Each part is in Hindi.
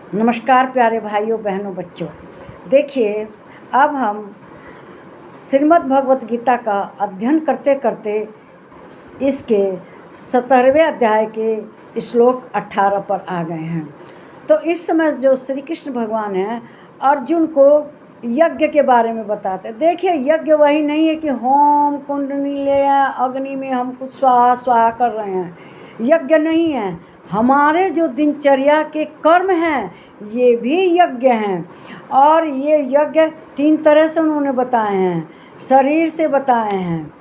नमस्कार प्यारे भाइयों बहनों बच्चों। देखिए, अब हम श्रीमद् भगवत गीता का अध्ययन करते करते इसके 17वें अध्याय के श्लोक 18 पर आ गए हैं। तो इस समय जो श्री कृष्ण भगवान हैं, अर्जुन को यज्ञ के बारे में बताते। देखिए, यज्ञ वही नहीं है कि होम कुंडली ले अग्नि में हम कुछ स्वाहा स्वाहा कर रहे हैं। यज्ञ नहीं है, हमारे जो दिनचर्या के कर्म हैं ये भी यज्ञ हैं। और ये यज्ञ 3 तरह से उन्होंने बताए हैं। शरीर से बताए हैं,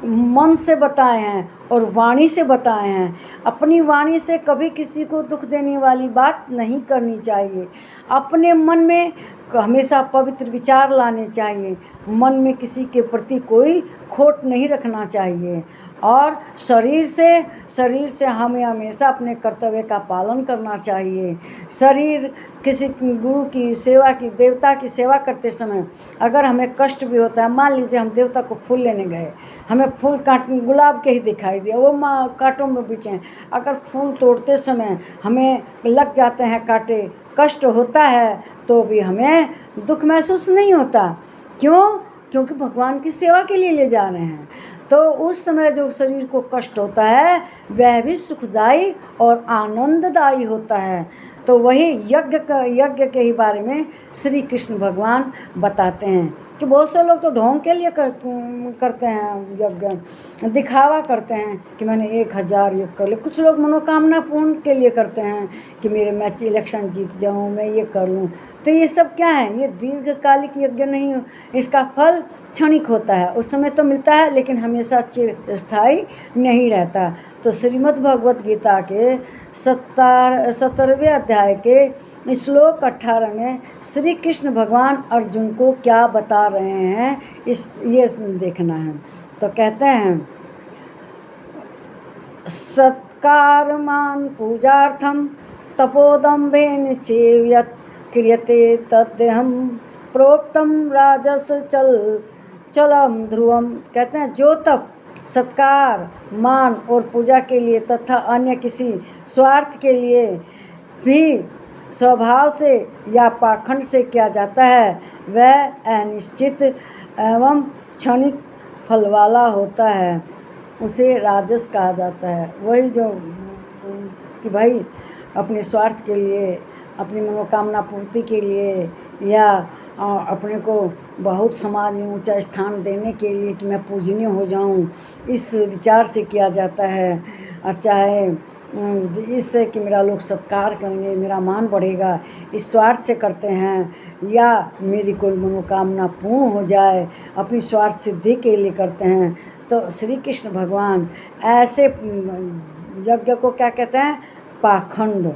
मन से बताए हैं और वाणी से बताए हैं। अपनी वाणी से कभी किसी को दुख देने वाली बात नहीं करनी चाहिए। अपने मन में हमेशा पवित्र विचार लाने चाहिए। मन में किसी के प्रति कोई खोट नहीं रखना चाहिए। और शरीर से हमें हमेशा अपने कर्तव्य का पालन करना चाहिए। शरीर किसी गुरु की सेवा की, देवता की सेवा करते समय अगर हमें कष्ट भी होता है, मान लीजिए हम देवता को फूल लेने गए, हमें फूल गुलाब के ही दिखाई दिया, वो कांटों में बिछे, अगर फूल तोड़ते समय हमें लग जाते हैं कांटे, कष्ट होता है, तो भी हमें दुख महसूस नहीं होता। क्यों? क्योंकि भगवान की सेवा के लिए ले जा रहे हैं। तो उस समय जो शरीर को कष्ट होता है वह भी सुखदायी और आनंददायी होता है। तो वही यज्ञ के ही बारे में श्री कृष्ण भगवान बताते हैं कि बहुत से लोग तो ढोंग के लिए करते हैं यज्ञ, दिखावा करते हैं कि मैंने 1000 यज्ञ कर लिया। कुछ लोग मनोकामना पूर्ण के लिए करते हैं कि मैं इलेक्शन जीत जाऊं, मैं ये कर लूं। तो ये सब क्या है? ये दीर्घकालिक यज्ञ नहीं, इसका फल क्षणिक होता है, उस समय तो मिलता है लेकिन हमेशा चिरस्थायी नहीं रहता। तो श्रीमद् भगवत गीता के 17वें अध्याय के श्लोक 18 में श्री कृष्ण भगवान अर्जुन को क्या बता रहे हैं ये देखना है। तो कहते हैं, सत्कारमान पूजार्थम तपोदम्भेन चेव्यत् क्रियते तद्देहम प्रोक्तम राजस चलम ध्रुवम। कहते हैं, जो तप सत्कार, मान और पूजा के लिए तथा अन्य किसी स्वार्थ के लिए भी स्वभाव से या पाखंड से किया जाता है, वह अनिश्चित एवं क्षणिक फल वाला होता है, उसे राजस कहा जाता है। वही जो कि भाई अपने स्वार्थ के लिए, अपनी मनोकामना पूर्ति के लिए या अपने को बहुत समाज में ऊंचा स्थान देने के लिए कि मैं पूजनीय हो जाऊं, इस विचार से किया जाता है। और चाहे इससे कि मेरा लोग सत्कार करेंगे, मेरा मान बढ़ेगा, इस स्वार्थ से करते हैं। या मेरी कोई मनोकामना पूर्ण हो जाए, अपनी स्वार्थ सिद्धि के लिए करते हैं। तो श्री कृष्ण भगवान ऐसे यज्ञ को क्या कहते हैं? पाखंड,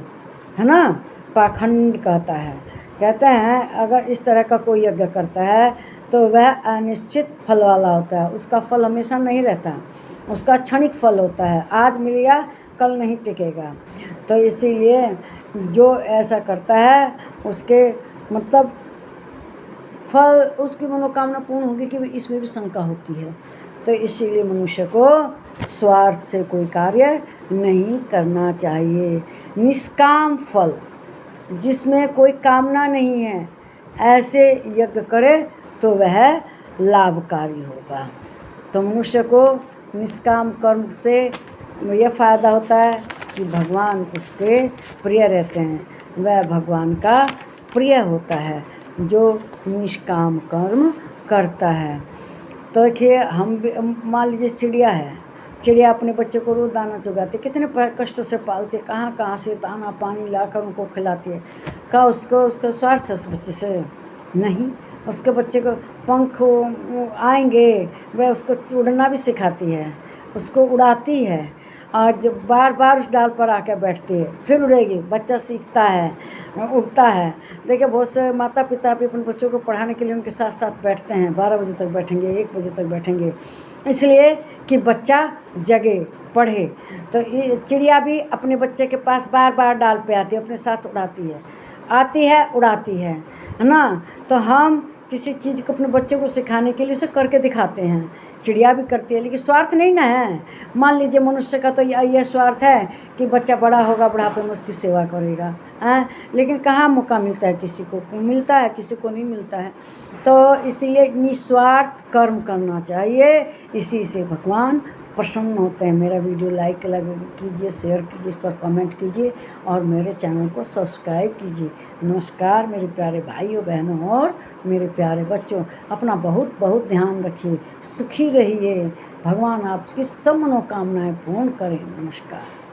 है ना, पाखंड कहता है। कहते हैं अगर इस तरह का कोई यज्ञ करता है तो वह अनिश्चित फल वाला होता है, उसका फल हमेशा नहीं रहता, उसका क्षणिक फल होता है, आज मिल गया कल नहीं टिकेगा। तो इसीलिए जो ऐसा करता है उसके मतलब फल, उसकी मनोकामना पूर्ण होगी कि इसमें भी शंका होती है। तो इसीलिए मनुष्य को स्वार्थ से कोई कार्य नहीं करना चाहिए। निष्काम फल, जिसमें कोई कामना नहीं है, ऐसे यज्ञ करे तो वह लाभकारी होगा। तो मनुष्य को निष्काम कर्म से यह फ़ायदा होता है कि भगवान उसके प्रिय रहते हैं, वह भगवान का प्रिय होता है जो निष्काम कर्म करता है। तो देखिए, हम भी मान लीजिए चिड़िया है, चिड़िया अपने बच्चे को रोज़ दाना चुगाती है, कितने कष्ट से पालती है, कहाँ से दाना पानी लाकर उनको खिलाती है। क्या उसका स्वार्थ है उस बच्चे से? नहीं, उसके बच्चे को पंख आएंगे, वह उसको उड़ना भी सिखाती है, उसको उड़ाती है, और जब बार बार उस डाल पर आकर बैठती है, फिर उड़ेगी, बच्चा सीखता है, उड़ता है। देखिए, बहुत से माता पिता भी अपने बच्चों को पढ़ाने के लिए उनके साथ साथ बैठते हैं, 12 बजे तक बैठेंगे, 1 बजे तक बैठेंगे, इसलिए कि बच्चा जगे, पढ़े। तो ये चिड़िया भी अपने बच्चे के पास बार बार डाल पे आती है, अपने साथ उड़ाती है, आती है, उड़ाती है ना। तो हम किसी चीज़ को अपने बच्चे को सिखाने के लिए उसे करके दिखाते हैं। चिड़िया भी करती है, लेकिन स्वार्थ नहीं ना है। मान लीजिए मनुष्य का तो ये स्वार्थ है कि बच्चा बड़ा होगा, बुढ़ापे में उसकी सेवा करेगा, हैं। लेकिन कहाँ मौका मिलता है, किसी को मिलता है, किसी को नहीं मिलता है। तो इसीलिए निस्वार्थ कर्म करना चाहिए, इसी से भगवान प्रसन्न होते हैं। मेरा वीडियो लाइक कीजिए, शेयर कीजिए, इस पर कमेंट कीजिए और मेरे चैनल को सब्सक्राइब कीजिए। नमस्कार मेरे प्यारे भाइयों बहनों और मेरे प्यारे बच्चों, अपना बहुत बहुत ध्यान रखिए, सुखी रहिए। भगवान आपकी सब मनोकामनाएं पूर्ण करें। नमस्कार।